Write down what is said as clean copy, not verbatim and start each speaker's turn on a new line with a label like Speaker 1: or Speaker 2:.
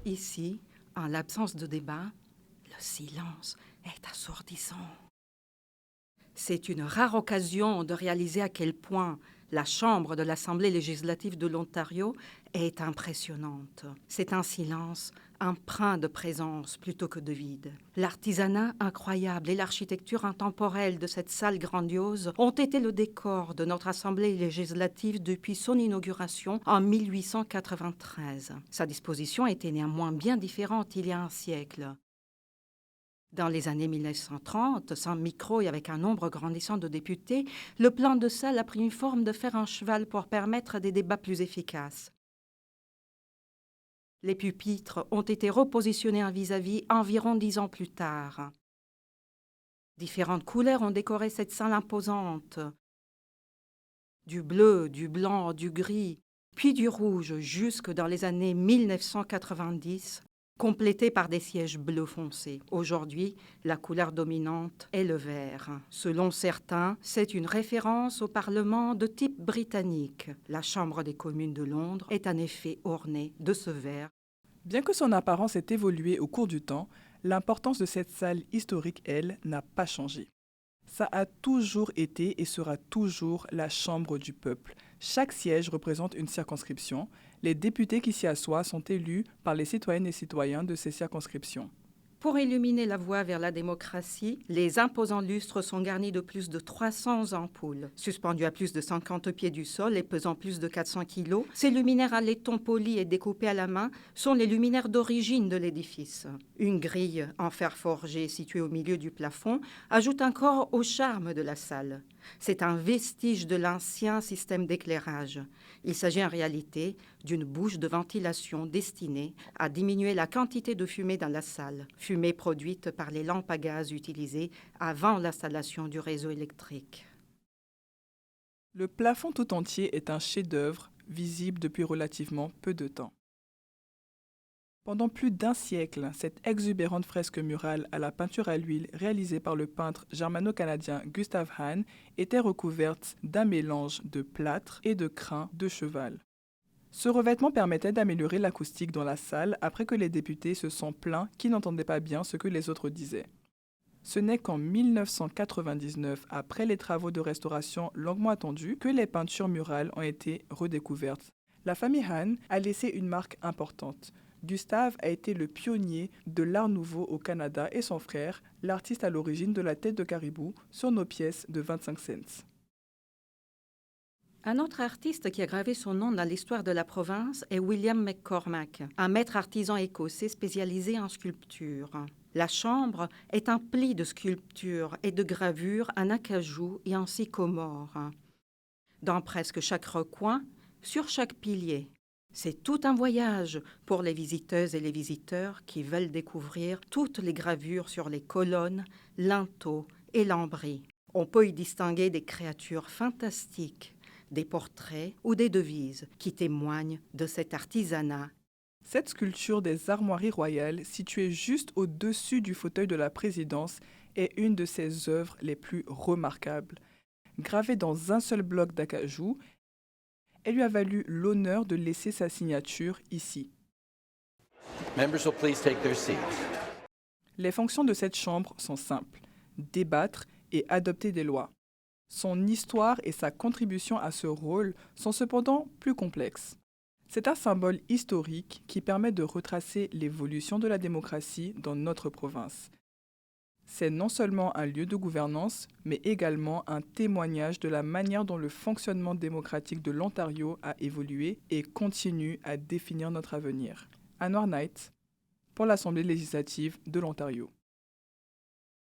Speaker 1: Ici, en l'absence de débat, le silence est assourdissant. C'est une rare occasion de réaliser à quel point la Chambre de l'Assemblée législative de l'Ontario est impressionnante. C'est un silence empreint de présence plutôt que de vide. L'artisanat incroyable et l'architecture intemporelle de cette salle grandiose ont été le décor de notre Assemblée législative depuis son inauguration en 1893. Sa disposition était néanmoins bien différente il y a un siècle. Dans les années 1930, sans micro et avec un nombre grandissant de députés, le plan de salle a pris une forme de fer en cheval pour permettre des débats plus efficaces. Les pupitres ont été repositionnés en vis-à-vis environ 10 ans plus tard. Différentes couleurs ont décoré cette salle imposante. Du bleu, du blanc, du gris, puis du rouge jusque dans les années 1990, complété par des sièges bleu foncé. Aujourd'hui, la couleur dominante est le vert. Selon certains, c'est une référence au Parlement de type britannique. La Chambre des communes de Londres est en effet ornée de ce vert.
Speaker 2: Bien que son apparence ait évolué au cours du temps, l'importance de cette salle historique, elle, n'a pas changé. Ça a toujours été et sera toujours la Chambre du peuple. Chaque siège représente une circonscription. Les députés qui s'y assoient sont élus par les citoyennes et citoyens de ces circonscriptions.
Speaker 1: Pour illuminer la voie vers la démocratie, les imposants lustres sont garnis de plus de 300 ampoules. Suspendues à plus de 50 pieds du sol et pesant plus de 400 kilos, ces luminaires à laiton poli et découpés à la main sont les luminaires d'origine de l'édifice. Une grille en fer forgé située au milieu du plafond ajoute encore au charme de la salle. C'est un vestige de l'ancien système d'éclairage. Il s'agit en réalité d'une bouche de ventilation destinée à diminuer la quantité de fumée dans la salle, fumée produite par les lampes à gaz utilisées avant l'installation du réseau électrique.
Speaker 2: Le plafond tout entier est un chef-d'œuvre visible depuis relativement peu de temps. Pendant plus d'un siècle, cette exubérante fresque murale à la peinture à l'huile réalisée par le peintre germano-canadien Gustav Hahn était recouverte d'un mélange de plâtre et de crin de cheval. Ce revêtement permettait d'améliorer l'acoustique dans la salle après que les députés se sont plaints qu'ils n'entendaient pas bien ce que les autres disaient. Ce n'est qu'en 1999, après les travaux de restauration longuement attendus, que les peintures murales ont été redécouvertes. La famille Hahn a laissé une marque importante. Gustave a été le pionnier de l'art nouveau au Canada et son frère, l'artiste à l'origine de la tête de caribou sur nos pièces de 25 cents.
Speaker 1: Un autre artiste qui a gravé son nom dans l'histoire de la province est William McCormack, un maître artisan écossais spécialisé en sculpture. La chambre est emplie de sculptures et de gravures en acajou et en sycomore. Dans presque chaque recoin, sur chaque pilier. C'est tout un voyage pour les visiteuses et les visiteurs qui veulent découvrir toutes les gravures sur les colonnes, linteaux et lambris. On peut y distinguer des créatures fantastiques, des portraits ou des devises qui témoignent de cet artisanat.
Speaker 2: Cette sculpture des armoiries royales, située juste au-dessus du fauteuil de la présidence, est une de ses œuvres les plus remarquables. Gravée dans un seul bloc d'acajou, elle lui a valu l'honneur de laisser sa signature ici.
Speaker 3: Members will please take their seats.
Speaker 2: Les fonctions de cette chambre sont simples, débattre et adopter des lois. Son histoire et sa contribution à ce rôle sont cependant plus complexes. C'est un symbole historique qui permet de retracer l'évolution de la démocratie dans notre province. C'est non seulement un lieu de gouvernance, mais également un témoignage de la manière dont le fonctionnement démocratique de l'Ontario a évolué et continue à définir notre avenir. Anwar Knight, pour l'Assemblée législative de l'Ontario.